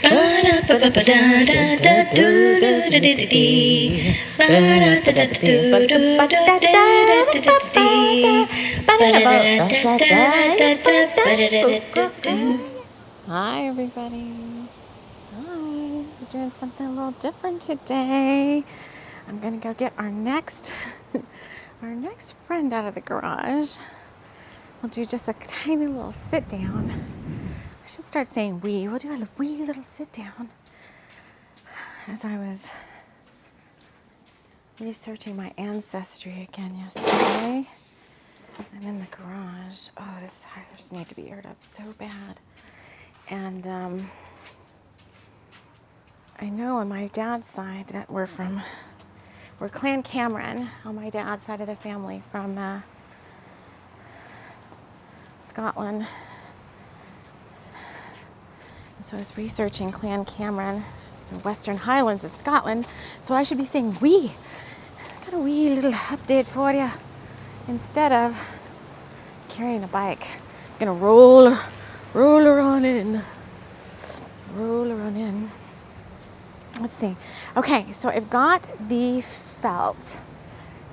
Hi everybody. Hi. We're doing something a little different today. I'm gonna go get our next friend out of the garage. We'll do just a tiny little sit down. I should start saying we. We'll do a wee little sit down. As I was researching my ancestry again yesterday, I'm in the garage. Oh, these tires need to be aired up so bad. And I know on my dad's side that we're Clan Cameron on my dad's side of the family from Scotland. And so I was researching Clan Cameron, so Western Highlands of Scotland. So I should be saying we. Got a wee little update for you instead of carrying a bike. I'm gonna roll her on in. Roll her on in. Let's see. Okay, so I've got the felt,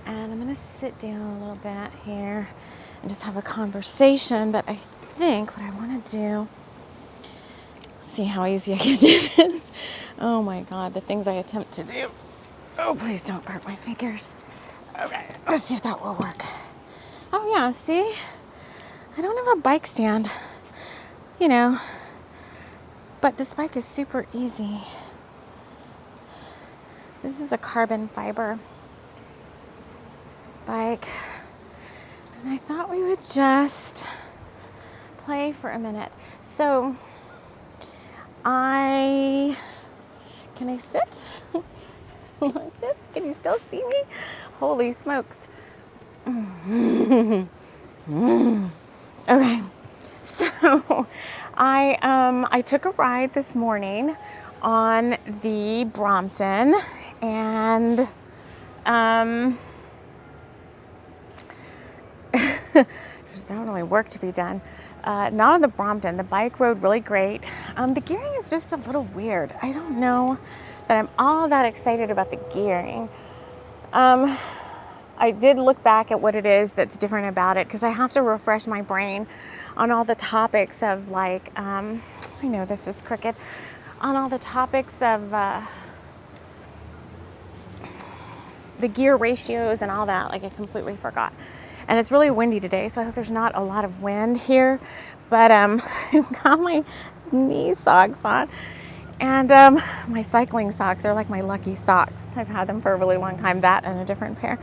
and I'm gonna sit down a little bit here and just have a conversation. But I think what I want to do, see how easy I can do this. Oh my God, the things I attempt to do. Oh, please don't hurt my fingers. Okay, let's see if that will work. Oh yeah, see, I don't have a bike stand, you know, but this bike is super easy. This is a carbon fiber bike, and I thought we would just play for a minute. So can I sit? Will I sit? Can you still see me? Holy smokes. Okay, so I took a ride this morning on the Brompton, and definitely work to be done. Not on the Brompton. The bike rode really great. The gearing is just a little weird. I don't know that I'm all that excited about the gearing. I did look back at what it is that's different about it, because I have to refresh my brain on all the topics of, like, I know this is crooked, on all the topics of the gear ratios and all that. Like, I completely forgot. And it's really windy today, so I hope there's not a lot of wind here. But I've got my knee socks on, and my cycling socks are like my lucky socks. I've had them for a really long time, that and a different pair.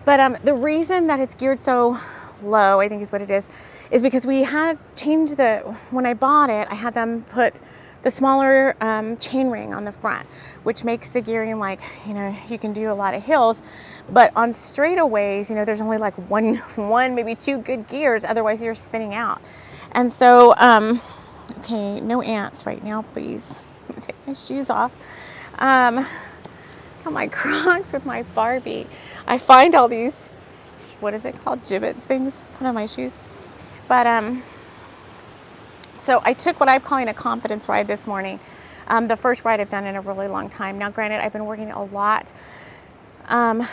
But the reason that it's geared so low, I think is what it is because we had changed when I bought it, I had them put the smaller chain ring on the front, which makes the gearing, like, you know, you can do a lot of hills, but on straightaways, you know, there's only like one, maybe two good gears, otherwise you're spinning out. And so, okay, no ants right now, please. I'm gonna take my shoes off. Got my Crocs with my Barbie. I find all these, what is it called, gibbets things, put on my shoes. But so I took what I'm calling a confidence ride this morning. The first ride I've done in a really long time. Now, granted, I've been working a lot on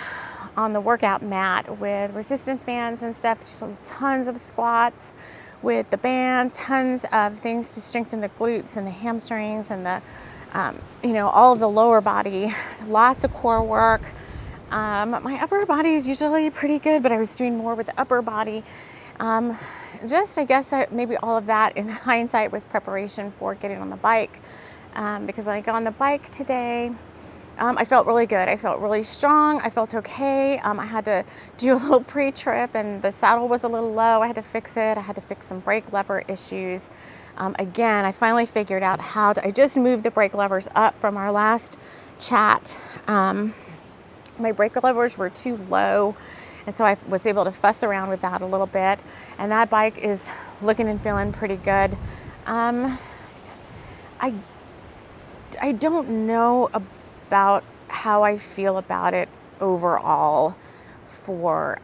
the workout mat with resistance bands and stuff, just tons of squats with the bands, tons of things to strengthen the glutes and the hamstrings and the, you know, all of the lower body, lots of core work. My upper body is usually pretty good, but I was doing more with the upper body. Just, I guess that maybe all of that in hindsight was preparation for getting on the bike. Because when I got on the bike today, I felt really good. I felt really strong. I felt okay. I had to do a little pre-trip, and the saddle was a little low. I had to fix it. I had to fix some brake lever issues. Again, I finally figured out how to, I just moved the brake levers up from our last chat. My brake levers were too low, and so I was able to fuss around with that a little bit, and that bike is looking and feeling pretty good. I don't know about how I feel about it overall for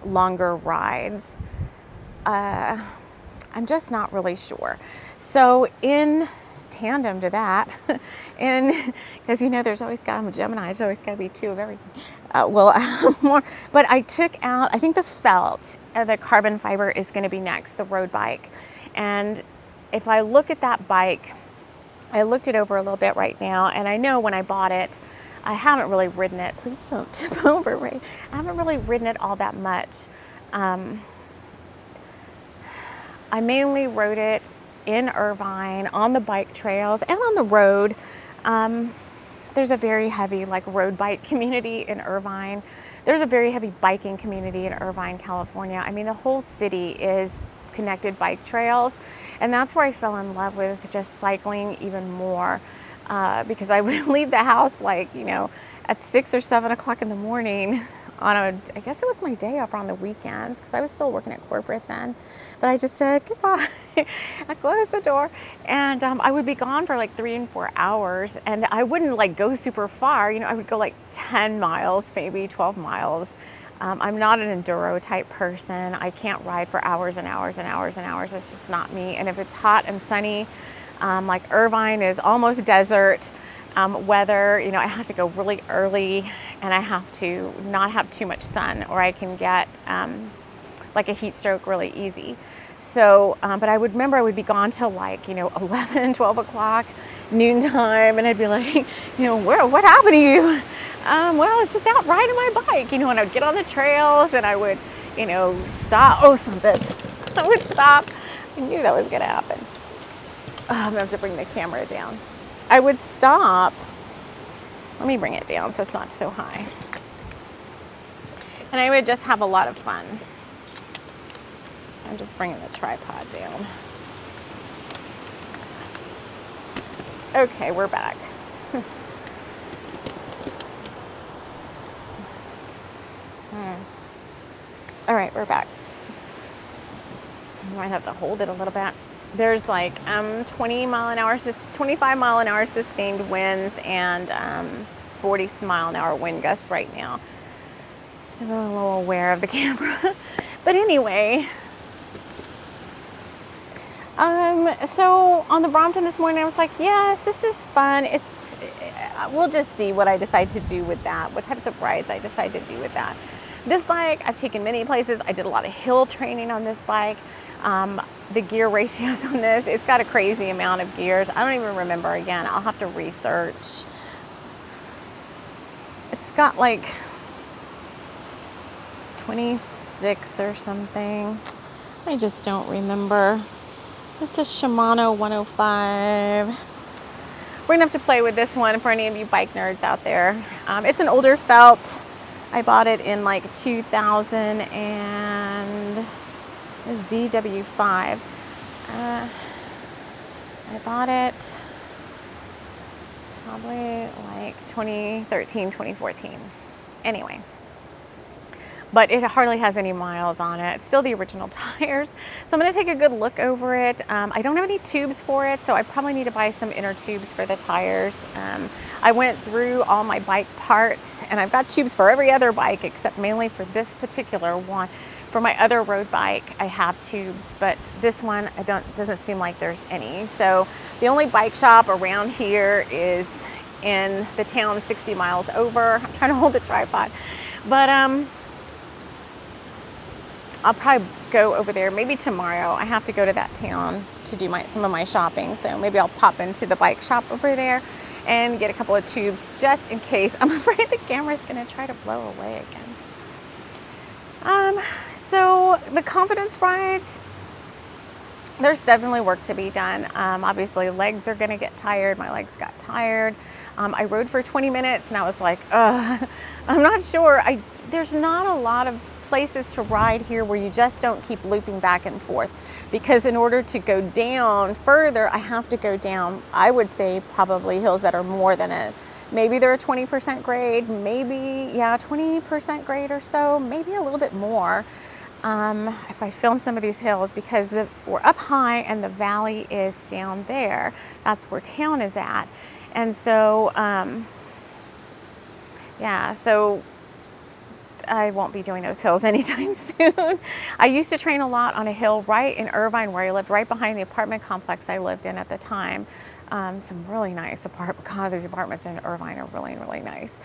longer rides. I'm just not really sure. So in tandem to that. And because, you know, there's always got, I'm a Gemini, there's always got to be two of everything. More. But I took out, I think the felt, the carbon fiber is going to be next, the road bike. And if I look at that bike, I looked it over a little bit right now, and I know when I bought it, I haven't really ridden it. Please don't tip over, Ray. I haven't really ridden it all that much. I mainly rode it in Irvine, on the bike trails, and on the road. There's a very heavy like road bike community in Irvine. There's a very heavy biking community in Irvine, California. I mean, the whole city is connected bike trails, and that's where I fell in love with just cycling even more, because I would leave the house like, you know, at 6 or 7 o'clock in the morning on I guess it was my day off on the weekends, because I was still working at corporate then. But I just said goodbye. I closed the door, and I would be gone for like 3 and 4 hours, and I wouldn't like go super far. You know, I would go like 10 miles, maybe 12 miles. I'm not an enduro type person. I can't ride for hours and hours and hours and hours. It's just not me. And if it's hot and sunny, like Irvine is almost desert weather, you know, I have to go really early, and I have to not have too much sun, or I can get like a heat stroke really easy. So, but I would remember I would be gone till like, you know, 11, 12 o'clock, noontime, and I'd be like, you know, what happened to you? Well, it's just out riding my bike, you know, and I would get on the trails, and I would, you know, stop. Oh, some bitch. I would stop. I knew that was going to happen. I'm going to have to bring the camera down. I would stop. Let me bring it down so it's not so high. And I would just have a lot of fun. I'm just bringing the tripod down. Okay, we're back. All right, we're back. I might have to hold it a little bit. There's like 25 mile an hour sustained winds, and 40 mile an hour wind gusts right now. Still a little aware of the camera. But anyway, so on the Brompton this morning, I was like, yes, this is fun. We'll just see what I decide to do with that, what types of rides I decide to do with that. This bike, I've taken many places. I did a lot of hill training on this bike. The gear ratios on this, it's got a crazy amount of gears. I don't even remember again. I'll have to research. It's got like 26 or something. I just don't remember. It's a Shimano 105. We're gonna have to play with this one for any of you bike nerds out there. It's an older felt. I bought it in like 2000 and a ZW5. I bought it probably like 2013, 2014. Anyway. But it hardly has any miles on it. It's still the original tires. So I'm gonna take a good look over it. I don't have any tubes for it, so I probably need to buy some inner tubes for the tires. I went through all my bike parts, and I've got tubes for every other bike except mainly for this particular one. For my other road bike, I have tubes, but this one, doesn't seem like there's any. So the only bike shop around here is in the town 60 miles over. I'm trying to hold the tripod. But I'll probably go over there maybe tomorrow. I have to go to that town to do some of my shopping. So maybe I'll pop into the bike shop over there and get a couple of tubes just in case. I'm afraid the camera's gonna try to blow away again. So the confidence rides, there's definitely work to be done. Obviously legs are gonna get tired. My legs got tired. I rode for 20 minutes and I was like, I'm not sure. There's not a lot of places to ride here where you just don't keep looping back and forth, because in order to go down further, I have to go down, I would say probably hills that are more than maybe they're a 20% grade, maybe, yeah, 20% grade or so, maybe a little bit more. If I film some of these hills, because we're up high and the valley is down there. That's where town is at. And so, yeah, so I won't be doing those hills anytime soon. I used to train a lot on a hill right in Irvine where I lived, right behind the apartment complex I lived in at the time. Some really nice apartments. God, these apartments in Irvine are really, really nice.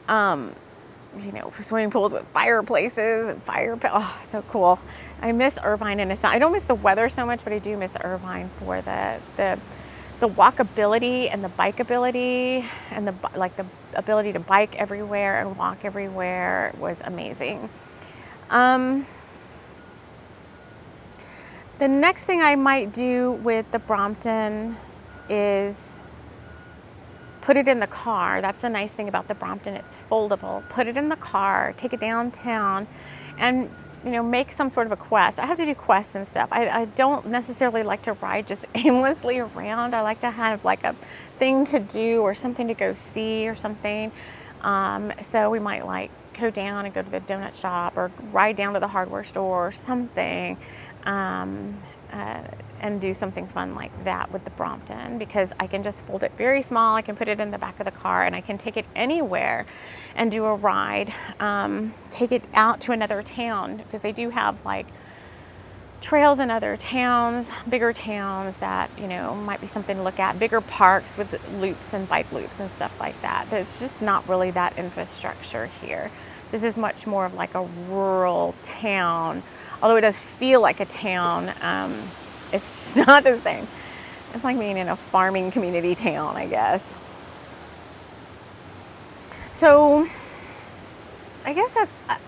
You know, swimming pools with fireplaces and oh, so cool. I miss Irvine in a sense. I don't miss the weather so much, but I do miss Irvine for the walkability and the bikeability and the ability to bike everywhere and walk everywhere was amazing. The next thing I might do with the Brompton is put it in the car. That's the nice thing about the Brompton. It's foldable. Put it in the car, take it downtown, and you know, make some sort of a quest. I have to do quests and stuff. I don't necessarily like to ride just aimlessly around. I like to have like a thing to do or something to go see or something. So we might like go down and go to the donut shop or ride down to the hardware store or something. And do something fun like that with the Brompton, because I can just fold it very small. I can put it in the back of the car and I can take it anywhere and do a ride. Take it out to another town, because they do have like trails in other towns, bigger towns that, you know, might be something to look at, bigger parks with loops and bike loops and stuff like that. There's just not really that infrastructure here. This is much more of like a rural town, although it does feel like a town. It's just not the same. It's like being in a farming community town, I guess. So I guess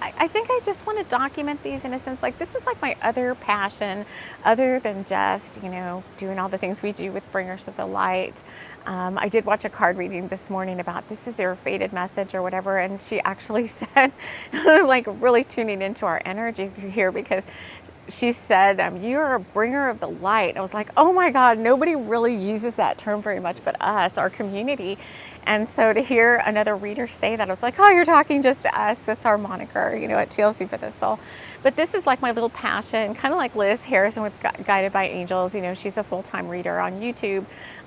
I think I just want to document these in a sense. Like, this is like my other passion, other than just, you know, doing all the things we do with Bringers of the Light. I did watch a card reading this morning about this is your fated message or whatever, and she actually said, I was like really tuning into our energy here, because she said, you're a bringer of the light. I was like, oh my God, nobody really uses that term very much but us, our community. And so to hear another reader say that, I was like, oh, you're talking just to us. That's our moniker, you know, at TLC for the Soul. But this is like my little passion, kind of like Liz Harrison with Guided by Angels. You know, she's a full-time reader on YouTube.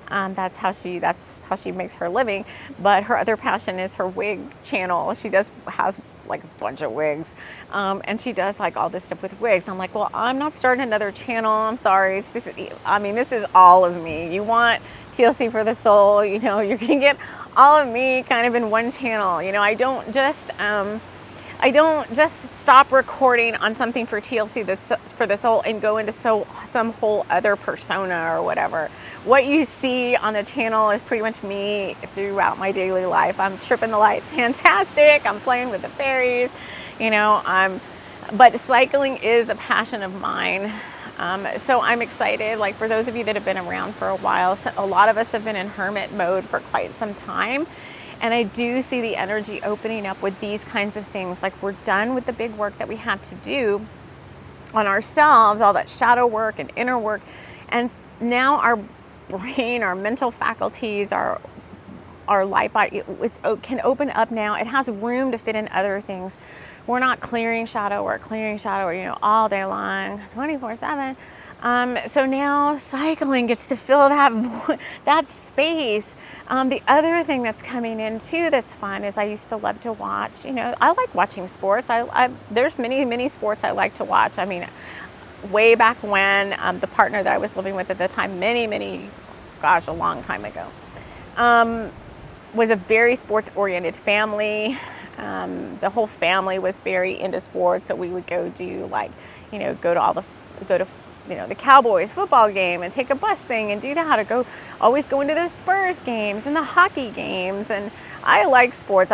That's how she makes her living. But her other passion is her wig channel. She has like a bunch of wigs, and she does like all this stuff with wigs. I'm like, well, I'm not starting another channel. I'm sorry. It's just, I mean, this is all of me. You want TLC for the Soul, you know, you're gonna get all of me kind of in one channel. You know, I don't just stop recording on something for TLC for the Soul and go into some whole other persona or whatever. What you see on the channel is pretty much me throughout my daily life. I'm tripping the light fantastic. I'm playing with the fairies, you know. But cycling is a passion of mine. So I'm excited. Like, for those of you that have been around for a while, a lot of us have been in hermit mode for quite some time. And I do see the energy opening up with these kinds of things. Like, we're done with the big work that we have to do on ourselves, all that shadow work and inner work. And now our brain, our mental faculties, our light body, it can open up now. It has room to fit in other things. We're not clearing shadow work, you know, all day long, 24/7. So now cycling gets to fill that space. The other thing that's coming in too that's fun is I used to love to watch, you know, I like watching sports. There's many sports I like to watch. I mean, way back when, the partner that I was living with at the time, a long time ago, was a very sports-oriented family. The whole family was very into sports, so we would go do, like, you know, go to you know, the Cowboys football game and take a bus thing and do that, always go into the Spurs games and the hockey games. And I like sports.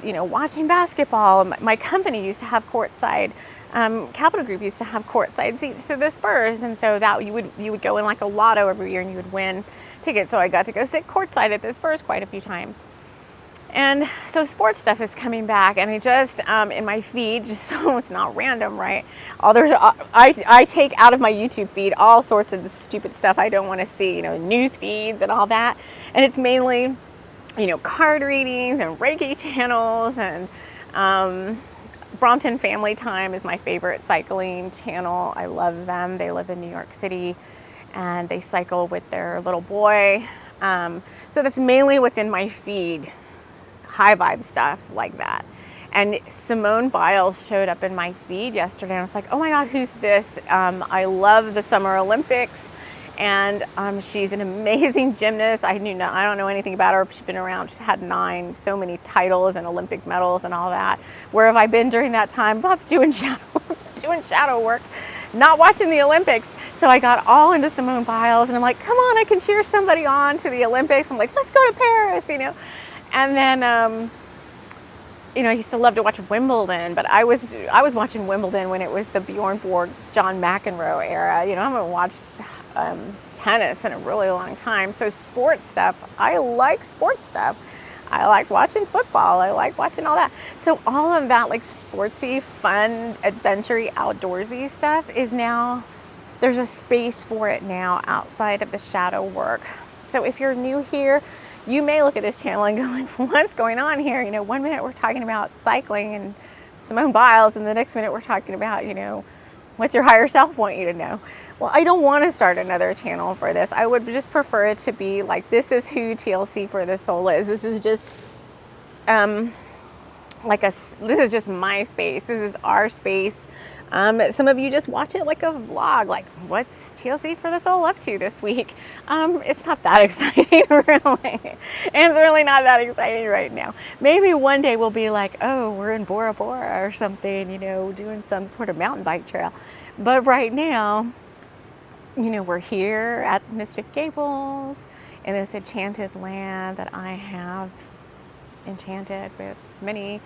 You know, watching basketball. My company used to have courtside. Capital Group used to have courtside seats to the Spurs, and so that you would go in like a lotto every year and you would win tickets. So I got to go sit courtside at the Spurs quite a few times. And so sports stuff is coming back, and I just, in my feed, just so it's not random, right? I take out of my YouTube feed all sorts of stupid stuff I don't want to see, you know, news feeds and all that. And it's mainly, you know, card readings and Reiki channels, and Brompton Family Time is my favorite cycling channel. I love them. They live in New York City, and they cycle with their little boy. So that's mainly what's in my feed. High vibe stuff like that. And Simone Biles showed up in my feed yesterday, and I was like, oh my God, who's this? I love the Summer Olympics, And she's an amazing gymnast. I don't know anything about her. She's been around. She's had so many titles and Olympic medals and all that. Where have I been during that time? Bob, doing shadow work, not watching the Olympics. So I got all into Simone Biles, and I'm like, come on, I can cheer somebody on to the Olympics. I'm like, let's go to Paris, you know. And then, you know, I used to love to watch Wimbledon, but I was watching Wimbledon when it was the Bjorn Borg, John McEnroe era. You know, I haven't watched tennis in a really long time. So sports stuff, I like sports stuff. I like watching football. I like watching all that. So all of that like sportsy, fun, adventure-y, outdoorsy stuff is now, there's a space for it now outside of the shadow work. So if you're new here, you may look at this channel and go like, what's going on here? You know, one minute we're talking about cycling and Simone Biles, and the next minute we're talking about, you know, what's your higher self want you to know? Well, I don't want to start another channel for this. I would just prefer it to be like, this is who TLC for the soul is. This is just this is just my space. This is our space. Some of you just watch it like a vlog, like what's TLC for the soul up to this week? It's not that exciting, really. It's really not that exciting right now. Maybe one day we'll be like, oh, we're in Bora Bora or something, you know, doing some sort of mountain bike trail. But right now, you know, we're here at the Mystic Gables in this enchanted land that I have enchanted with many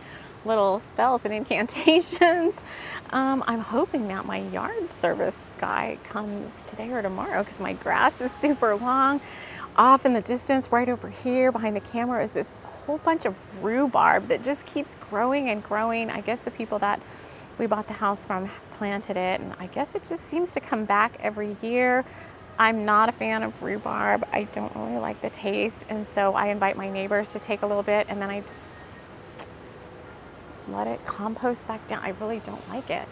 little spells and incantations. I'm hoping that my yard service guy comes today or tomorrow because my grass is super long. Off in the distance, right over here behind the camera, is this whole bunch of rhubarb that just keeps growing and growing. I guess the people that we bought the house from planted it, and I guess it just seems to come back every year. I'm not a fan of rhubarb. I don't really like the taste, and so I invite my neighbors to take a little bit, and then I just let it compost back down. I really don't like it.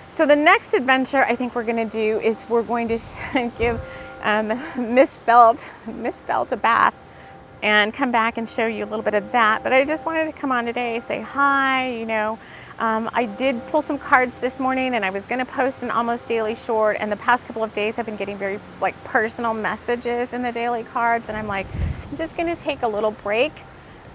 So the next adventure I think we're going to do is we're going to give Miss Felt a bath and come back and show you a little bit of that. But I just wanted to come on today, say hi, you know. I did pull some cards this morning, and I was going to post an almost daily short, and the past couple of days I've been getting very like personal messages in the daily cards, and I'm like, I'm just going to take a little break.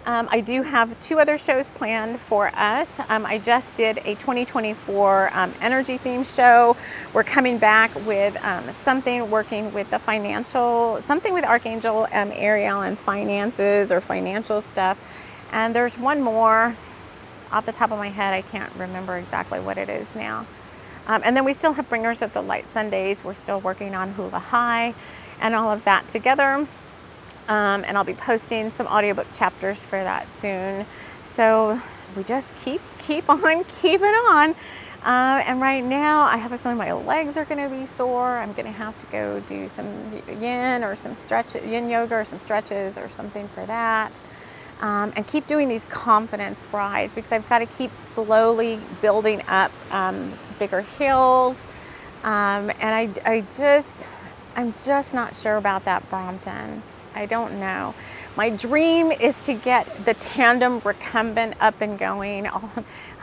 I do have 2 other shows planned for us. I just did a 2024 energy theme show. We're coming back with something working with the financial, something with Archangel Ariel and finances or financial stuff. And there's one more off the top of my head. I can't remember exactly what it is now. And then we still have Bringers of the Light Sundays. We're still working on Hula High and all of that together. And I'll be posting some audiobook chapters for that soon. So we just keep on keeping on. And right now I have a feeling my legs are going to be sore. I'm going to have to go do some yin yoga or some stretches or something for that. And keep doing these confidence rides because I've got to keep slowly building up to bigger hills. And I'm just not sure about that Brompton. I don't know. My dream is to get the tandem recumbent up and going.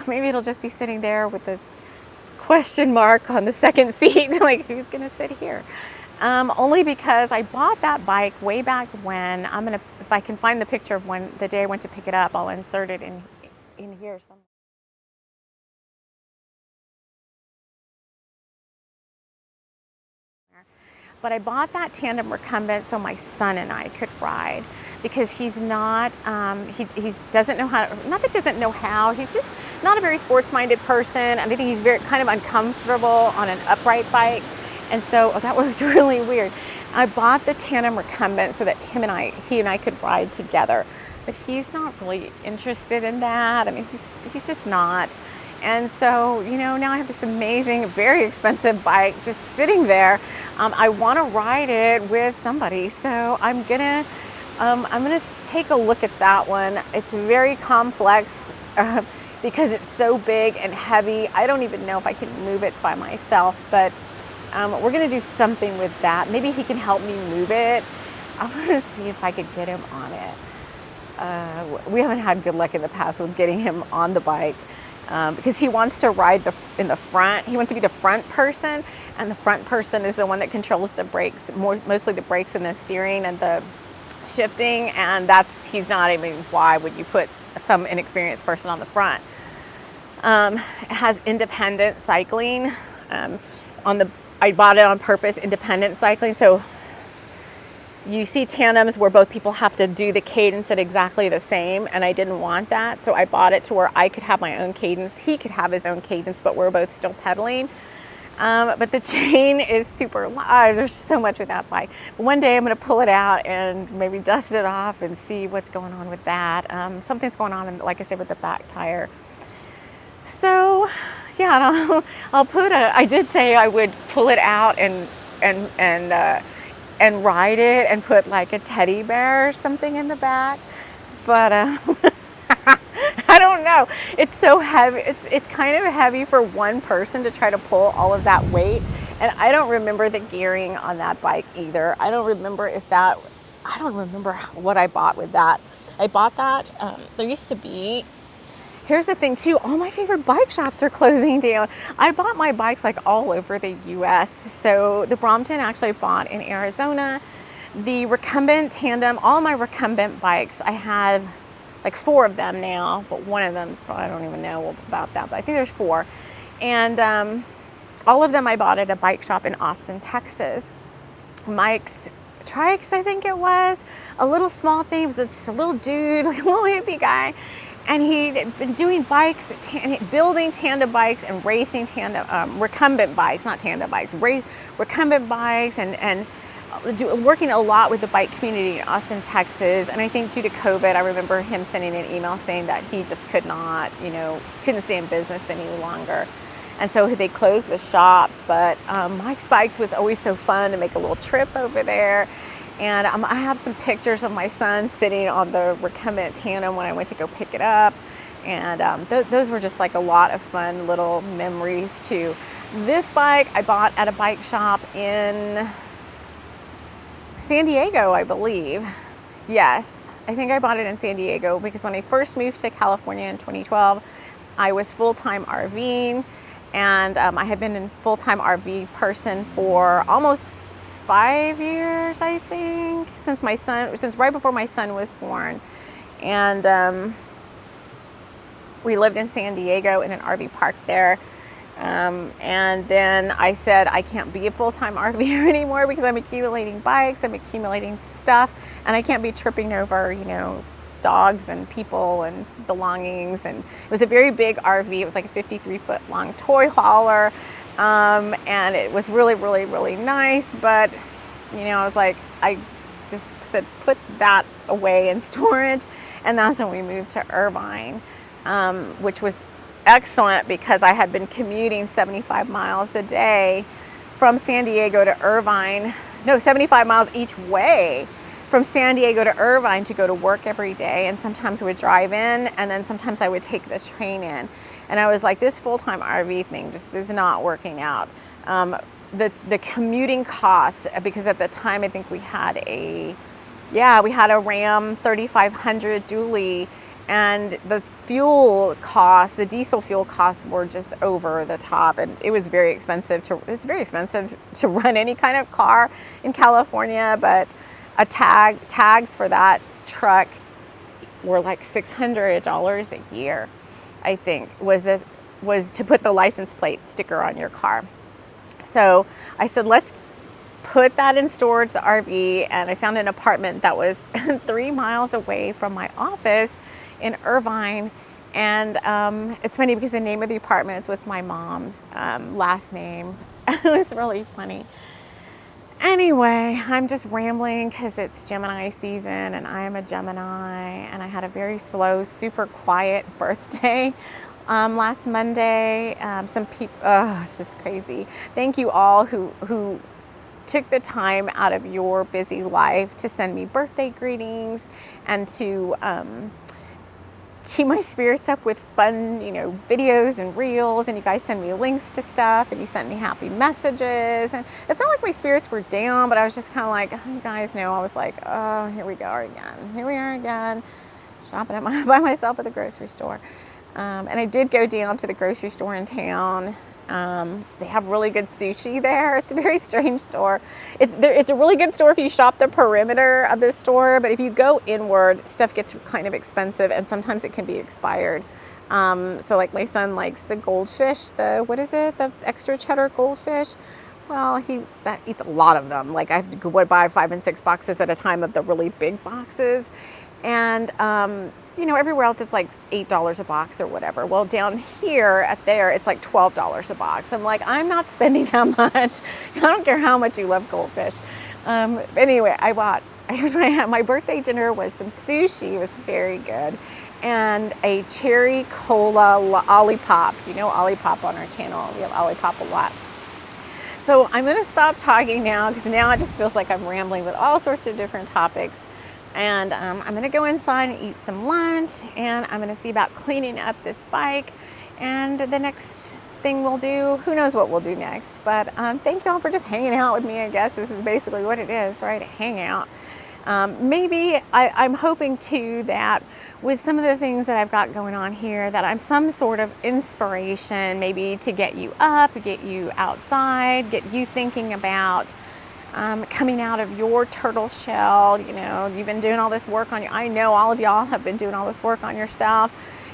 Maybe it'll just be sitting there with a question mark on the second seat, like who's gonna sit here? Only because I bought that bike way back when. If I can find the picture of the day I went to pick it up, I'll insert it in here somewhere. But I bought that tandem recumbent so my son and I could ride because he's not, he doesn't know how, not that he doesn't know how, he's just not a very sports-minded person. And I think he's very kind of uncomfortable on an upright bike. And so that was really weird. I bought the tandem recumbent so that he and I could ride together. But he's not really interested in that. I mean, he's just not. And so, you know, now I have this amazing, very expensive bike just sitting there. I want to ride it with somebody, so I'm gonna take a look at that one. It's very complex because it's so big and heavy. I don't even know if I can move it by myself, but we're gonna do something with that. Maybe he can help me move it. I'm gonna see if I could get him on it. We haven't had good luck in the past with getting him on the bike. because he wants to ride in the front. He wants to be the front person, and the front person is the one that controls the brakes, mostly the brakes and the steering and the shifting. And he's not. I mean, why would you put some inexperienced person on the front? It has independent cycling. I bought it on purpose, independent cycling. So you see tandems where both people have to do the cadence at exactly the same, and I didn't want that. So I bought it to where I could have my own cadence. He could have his own cadence, but we're both still pedaling. But the chain is super large. There's so much with that bike. But one day I'm going to pull it out and maybe dust it off and see what's going on with that. Something's going on, like I said, with the back tire. So yeah, I did say I would pull it out and ride it and put like a teddy bear or something in the back, but I don't know. It's so heavy. It's kind of heavy for one person to try to pull all of that weight, and I don't remember the gearing on that bike either. I don't remember what I bought with that. I bought that. There used to be. Here's the thing too, all my favorite bike shops are closing down. I bought my bikes like all over the US. So the Brompton actually bought in Arizona. The recumbent tandem, all my recumbent bikes, I have like 4 of them now, but one of them's probably, I don't even know about that, but I think there's 4. And all of them I bought at a bike shop in Austin, Texas. Mike's Trikes, I think it was, a little small thing. It was just a little dude, like a little hippie guy. And he'd been doing bikes, building tandem bikes and racing recumbent bikes, not tandem bikes, recumbent bikes, and working a lot with the bike community in Austin, Texas. And I think due to COVID, I remember him sending an email saying that he just could not, couldn't stay in business any longer. And so they closed the shop. But Mike's Bikes was always so fun to make a little trip over there. And I have some pictures of my son sitting on the recumbent tandem when I went to go pick it up. And those were just like a lot of fun little memories too. This bike I bought at a bike shop in San Diego, I believe. Yes, I think I bought it in San Diego because when I first moved to California in 2012, I was full-time RVing. And I had been in full-time RV person for almost 5 years, I think, since right before my son was born. And we lived in San Diego in an RV park there. And then I said, I can't be a full-time RVer anymore because I'm accumulating bikes, I'm accumulating stuff, and I can't be tripping over, dogs and people and belongings. And it was a very big RV. It was like a 53-foot long toy hauler. And it was really, really, really nice. But, I was like, I just said, put that away in storage. And that's when we moved to Irvine, which was excellent because I had been commuting 75 miles a day from San Diego to Irvine. No, 75 miles each way from San Diego to Irvine to go to work every day. And sometimes I would drive in, and then sometimes I would take the train in. And I was like, this full-time RV thing just is not working out. The commuting costs, because at the time I think we had a Ram 3500 dually, and the fuel costs, the diesel fuel costs were just over the top, and it was very expensive to run any kind of car in California. But tags for that truck were like $600 a year, I think, was to put the license plate sticker on your car. So I said, let's put that in storage, the RV, and I found an apartment that was 3 miles away from my office in Irvine. And it's funny because the name of the apartment was my mom's last name. It was really funny. Anyway, I'm just rambling because it's Gemini season and I am a Gemini, and I had a very slow, super quiet birthday last Monday. Some people, it's just crazy. Thank you all who took the time out of your busy life to send me birthday greetings and to keep my spirits up with fun, videos and reels, and you guys send me links to stuff, and you sent me happy messages. And it's not like my spirits were down, but I was just kind of like, you guys know, I was like, oh, here we are again, shopping by myself at the grocery store. And I did go down to the grocery store in town. They have really good sushi there. It's a very strange store. It's a really good store if you shop the perimeter of the store, but if you go inward, stuff gets kind of expensive and sometimes it can be expired. So like my son likes the goldfish, the extra cheddar goldfish. Well, he eats a lot of them. Like I would buy 5 and 6 boxes at a time of the really big boxes. And you know, everywhere else it's like $8 a box or whatever. Well, down here it's like $12 a box. I'm like, I'm not spending that much. I don't care how much you love goldfish. Anyway, here's what I had. My birthday dinner was some sushi. It was very good. And a cherry cola Olipop. You know Olipop on our channel. We have Olipop a lot. So I'm going to stop talking now because now it just feels like I'm rambling with all sorts of different topics. And I'm going to go inside and eat some lunch, and I'm going to see about cleaning up this bike. And the next thing we'll do, who knows what we'll do next. But thank you all for just hanging out with me. I guess this is basically what it is, right? Hang out. Maybe I'm hoping too that with some of the things that I've got going on here, that I'm some sort of inspiration, maybe to get you up, get you outside, get you thinking about coming out of your turtle shell. You know, you've been doing all this work on you. I know all of y'all have been doing all this work on yourself.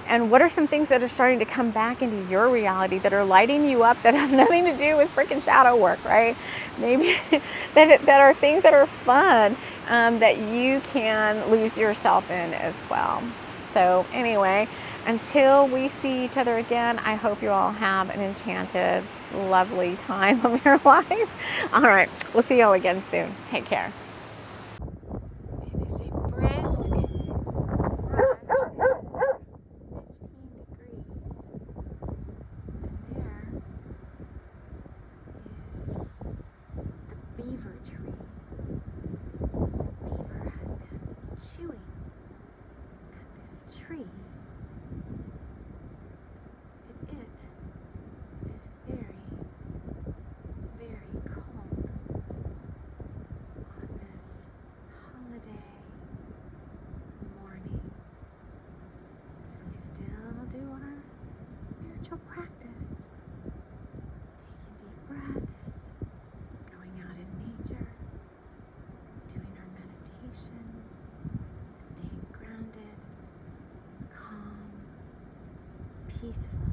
And what are some things that are starting to come back into your reality that are lighting you up that have nothing to do with freaking shadow work, right? Maybe that are things that are fun that you can lose yourself in as well. So anyway, until we see each other again, I hope you all have an enchanted, lovely time of your life. All right, we'll see y'all again soon. Take care. It is a brisk 15 degrees. And there is the beaver tree. The beaver has been chewing at this tree. And it is very, very cold on this holiday morning as we still do our spiritual practice, taking deep breaths, going out in nature, doing our meditation, staying grounded, calm, peaceful.